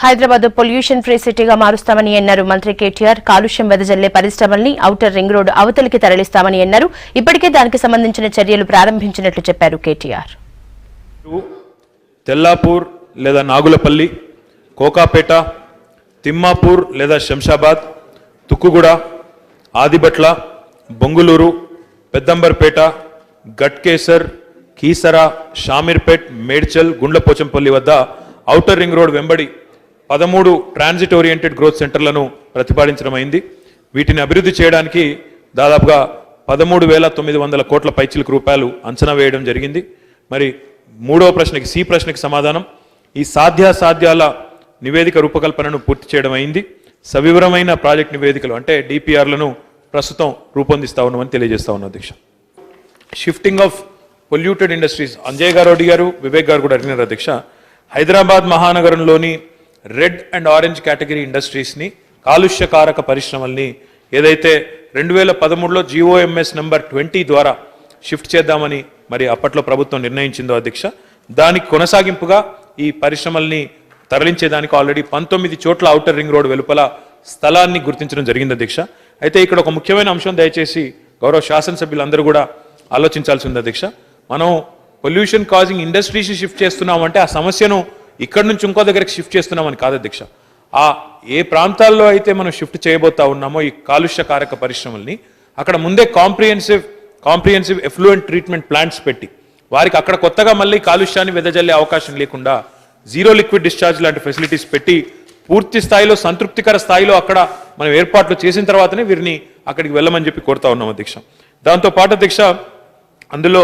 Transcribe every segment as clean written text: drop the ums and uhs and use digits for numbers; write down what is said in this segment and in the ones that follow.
Hyderabad pollution free సిటీగా మారుస్తామని అన్నారు మంత్రి కేటీఆర్. కాలుష్యం వెదజల్లే పరిశ్రమల్ని ఔటర్ రింగ్ రోడ్ అవతలికి తరలిస్తామని అన్నారు. ఇప్పటికే దానికి సంబంధించిన చర్యలు ప్రారంభించినట్లు చెప్పారు కేటీఆర్. తెల్లాపూర్ లేదా నాగులపల్లి, కోకాపేట, తిమ్మాపూర్ లేదా శంషాబాద్, తుక్కుగూడ, ఆదిబట్ల, బొంగులూరు, పెద్దంబర్పేట, గట్కేసర్, కీసరా, షామీర్పేట్, మేడ్చల్, గుండ్లపోచంపల్లి వద్ద ఔటర్ రింగ్ రోడ్ వెంబడి 13 ట్రాన్సిట్ ఓరియంటెడ్ గ్రోత్ సెంటర్లను ప్రతిపాదించడం అయింది. వీటిని అభివృద్ధి చేయడానికి దాదాపుగా 13,900 కోట్ల పైచిలకు రూపాయలు అంచనా వేయడం జరిగింది. మరి మూడవ ప్రశ్నకి సి ప్రశ్నకి సమాధానం, ఈ సాధ్యాసాధ్యాల నివేదిక రూపకల్పనను పూర్తి చేయడం అయింది. సవివరమైన ప్రాజెక్ట్ నివేదికలు అంటే డిపిఆర్లను ప్రస్తుతం రూపొందిస్తా ఉన్నామని తెలియజేస్తా ఉన్నాం అధ్యక్ష. Shifting of polluted industries Anjay గారు అడిగారు, వివేక్ గారు కూడా అడిగినారు అధ్యక్ష. హైదరాబాద్ మహానగరంలోని రెడ్ అండ్ ఆరెంజ్ కేటగిరీ ఇండస్ట్రీస్ని, కాలుష్యకారక పరిశ్రమల్ని ఏదైతే 2013లో GOMS నంబర్ 20 ద్వారా షిఫ్ట్ చేద్దామని మరి అప్పట్లో ప్రభుత్వం నిర్ణయించిందో అధ్యక్ష, దానికి కొనసాగింపుగా ఈ పరిశ్రమల్ని తరలించేదానికి ఆల్రెడీ 19 చోట్ల ఔటర్ రింగ్ రోడ్ వెలుపల స్థలాన్ని గుర్తించడం జరిగింది అధ్యక్ష. అయితే ఇక్కడ ఒక ముఖ్యమైన అంశం దయచేసి గౌరవ శాసనసభ్యులందరూ కూడా ఆలోచించాల్సి ఉంది అధ్యక్ష. మనం పొల్యూషన్ కాజింగ్ ఇండస్ట్రీస్ షిఫ్ట్ చేస్తున్నామంటే ఆ సమస్యను ఇక్కడ నుంచి ఇంకో దగ్గరికి షిఫ్ట్ చేస్తున్నామని కాదు అధ్యక్ష. ఆ ఏ ప్రాంతాల్లో అయితే మనం షిఫ్ట్ చేయబోతా ఉన్నామో ఈ కాలుష్యకారక పరిశ్రమల్ని, అక్కడ ముందే కాంప్రిహెన్సివ్ ఎఫ్లూయెంట్ ట్రీట్మెంట్ ప్లాంట్స్ పెట్టి వారికి అక్కడ కొత్తగా మళ్ళీ కాలుష్యాన్ని వెదజల్లే అవకాశం లేకుండా జీరో లిక్విడ్ డిశ్చార్జ్ లాంటి ఫెసిలిటీస్ పెట్టి పూర్తి స్థాయిలో సంతృప్తికర స్థాయిలో అక్కడ మనం ఏర్పాట్లు చేసిన తర్వాతనే వీరిని అక్కడికి వెళ్ళమని చెప్పి కోరుతా ఉన్నాం అధ్యక్ష. దాంతోపాటు అధ్యక్ష, అందులో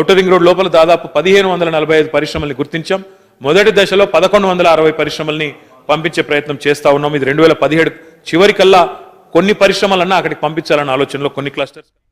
ఔటర్ రింగ్ రోడ్ లోపల దాదాపు 1545 పరిశ్రమల్ని గుర్తించాం. మొదటి దశలో 1160 పరిశ్రమల్ని పంపించే ప్రయత్నం చేస్తా ఉన్నాం. ఇది 2017 చివరికల్లా కొన్ని పరిశ్రమలన్నా అక్కడికి పంపించాలన్న ఆలోచనలో కొన్ని క్లస్టర్స్